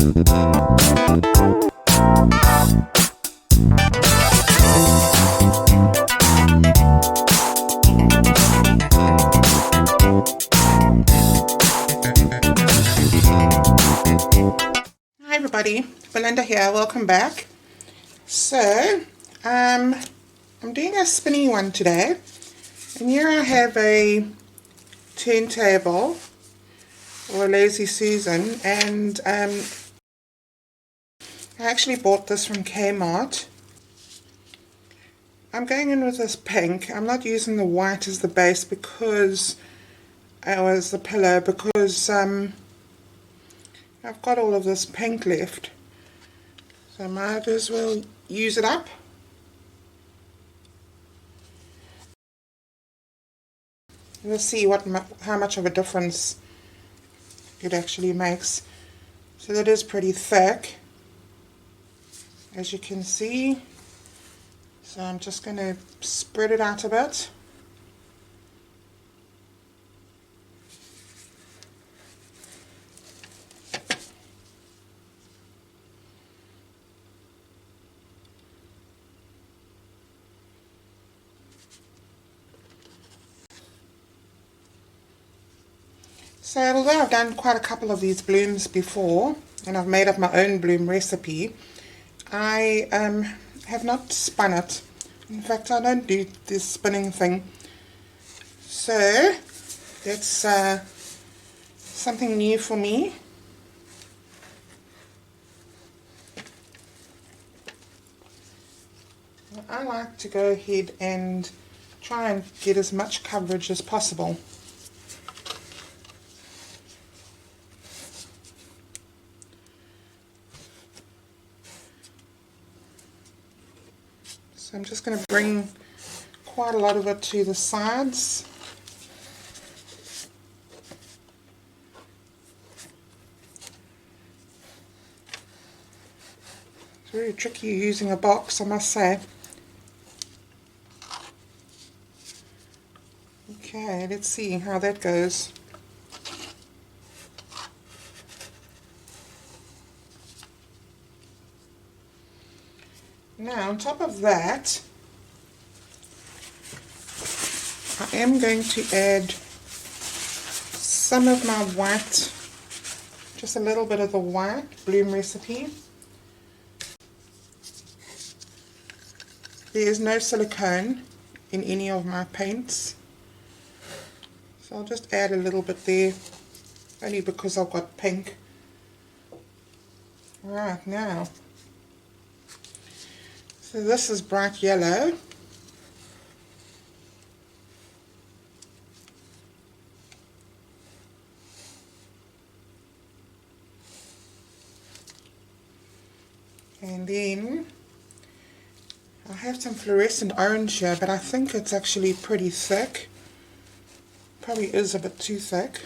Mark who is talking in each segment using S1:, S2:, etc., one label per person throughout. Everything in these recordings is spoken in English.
S1: Hi everybody, Belinda here, welcome back. So, I'm doing a spinny one today, and here I have a turntable or a Lazy Susan, and I actually bought this from Kmart. I'm going in with this pink. I'm not using the white as the base because as the pillow because I've got all of this pink left, so I might as well use it up. We'll see how much of a difference it actually makes. So that is pretty thick, as you can see. So I'm just going to spread it out a bit. So although I've done quite a couple of these blooms before, and I've made up my own bloom recipe, I have not spun it. In fact, I don't do this spinning thing. So that's something new for me. I like to go ahead and try and get as much coverage as possible. So I'm just going to bring quite a lot of it to the sides. It's very tricky using a box, I must say. Okay, let's see how that goes. Now, on top of that, I am going to add some of my white, just a little bit of the white bloom recipe. There is no silicone in any of my paints, so I'll just add a little bit there, only because I've got pink. Right, now, so this is bright yellow. And then I have some fluorescent orange here, but I think it's actually pretty thick. Probably is a bit too thick.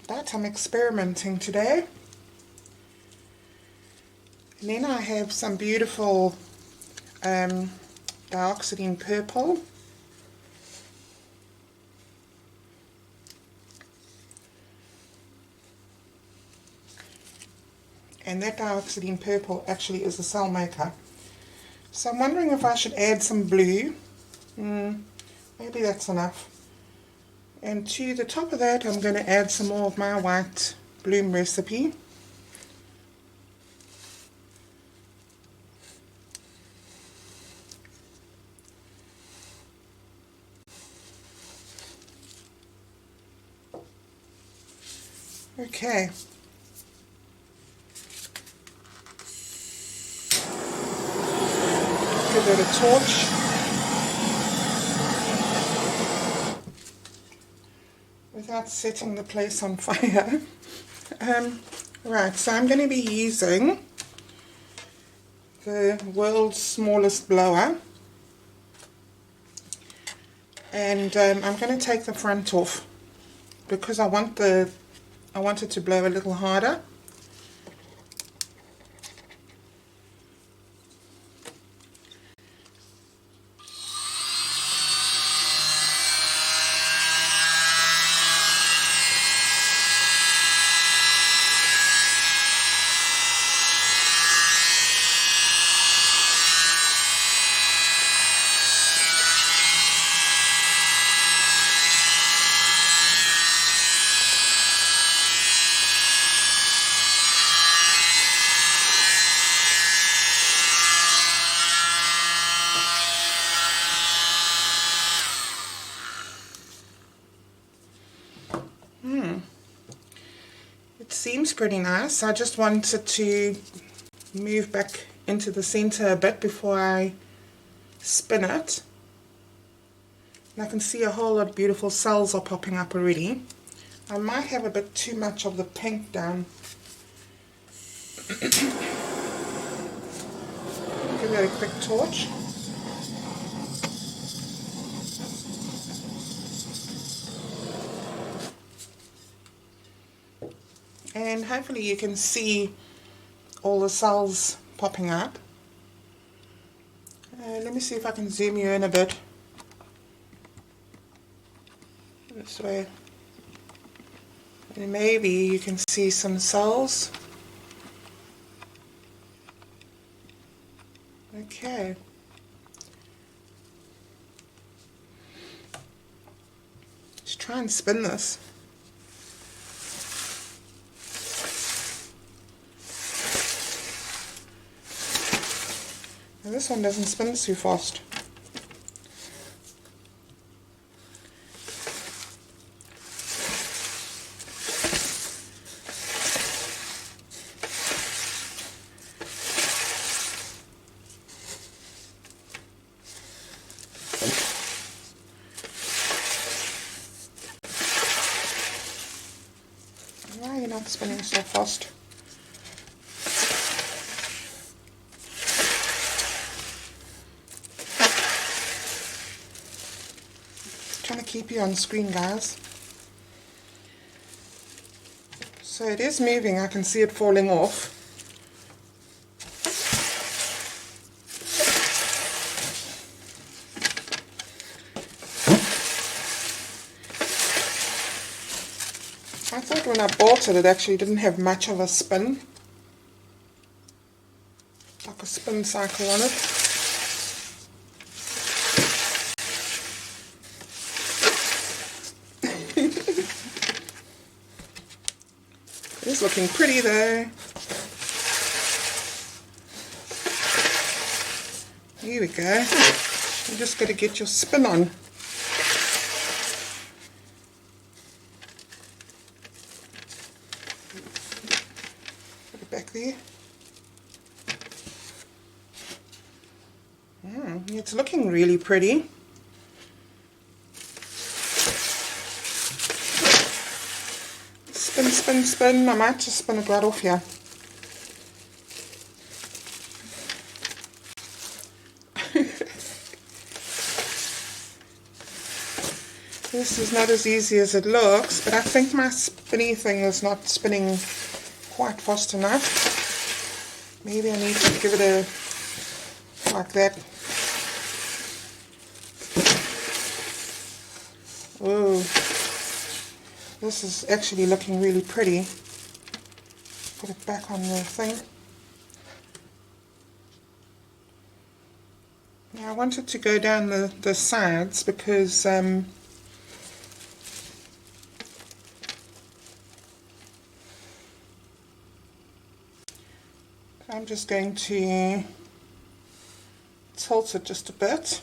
S1: But I'm experimenting today. And then I have some beautiful Dioxodine Purple. And that Dioxodine Purple actually is a cell maker. So I'm wondering if I should add some blue. Maybe that's enough. And to the top of that, I'm going to add some more of my white bloom recipe. Okay. Give it a torch. Without setting the place on fire. Right, so I'm going to be using the world's smallest blower, and I'm going to take the front off because I want it to blow a little harder. It seems pretty nice. I just wanted to move back into the center a bit before I spin it. And I can see a whole lot of beautiful cells are popping up already. I might have a bit too much of the pink down. Give that a quick torch. And hopefully you can see all the cells popping up. Let me see if I can zoom you in a bit. This way. And maybe you can see some cells. Okay. Let's try and spin this. Now this one doesn't spin too fast. Why are you not spinning so fast? Trying to keep you on screen, guys. So it is moving, I can see it falling off. I thought when I bought it, it actually didn't have much of a spin. Like a spin cycle on it. It's looking pretty though. Here we go. You just got to get your spin on. Put it back there. It's looking really pretty. Spin, spin, spin. I might just spin it right off here. This is not as easy as it looks, but I think my spinny thing is not spinning quite fast enough. Maybe I need to give it a, like that. Whoa. This is actually looking really pretty. Put it back on the thing. Now I wanted to go down the sides because I'm just going to tilt it just a bit.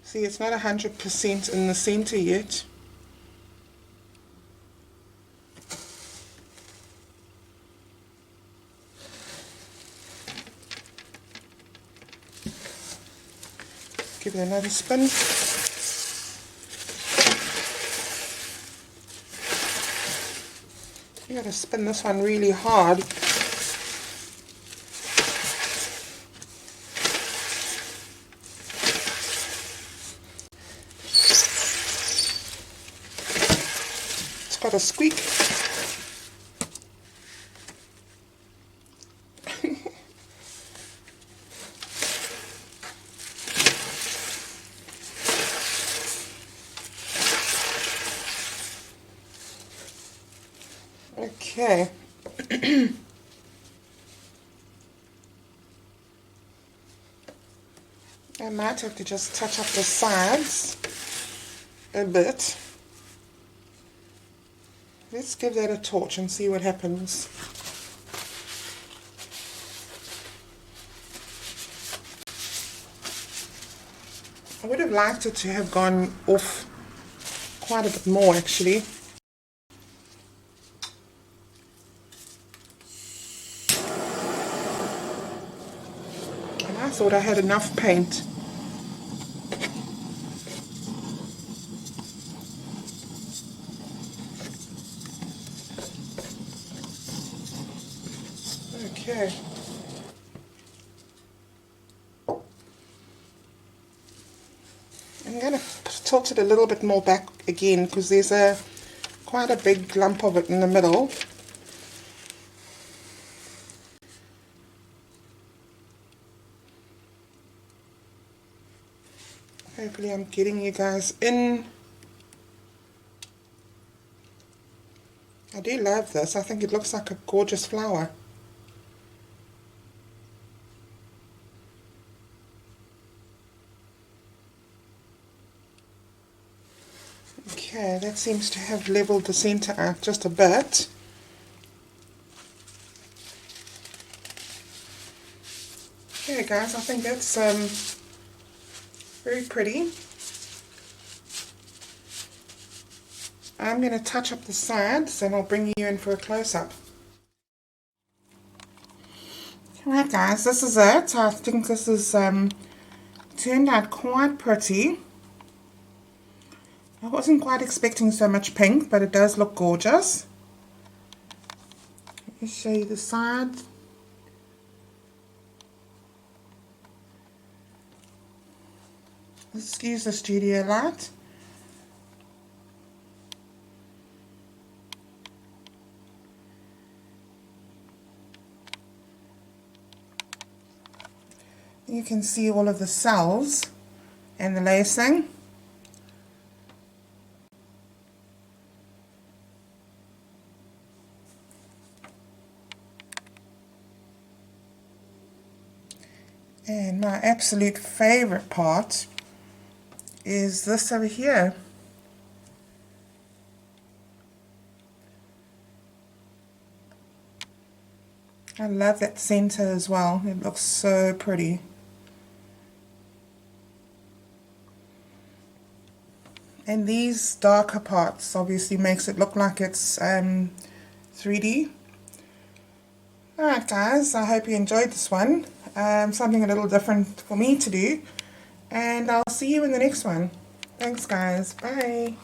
S1: See, it's not 100% in the center yet. Give it another spin. You got to spin this one really hard. Got a squeak. Okay. I might have to just touch up the sides a bit. Let's give that a torch and see what happens. I would have liked it to have gone off quite a bit more actually. And I thought I had enough paint. Okay. I'm going to tilt it a little bit more back again because there's quite a big lump of it in the middle. Hopefully I'm getting you guys in. I do love this. I think it looks like a gorgeous flower. Okay, that seems to have leveled the center out just a bit. Okay guys, I think that's very pretty. I'm going to touch up the sides and I'll bring you in for a close-up. Alright guys, this is it. I think this is turned out quite pretty. I wasn't quite expecting so much pink, but it does look gorgeous. Let me show you the side. Excuse the studio light. You can see all of the cells and the lacing. And my absolute favorite part is this over here. I love that center as well. It looks so pretty. And these darker parts obviously makes it look like it's 3D. Alright guys, I hope you enjoyed this one. Something a little different for me to do. And I'll see you in the next one. Thanks guys. Bye.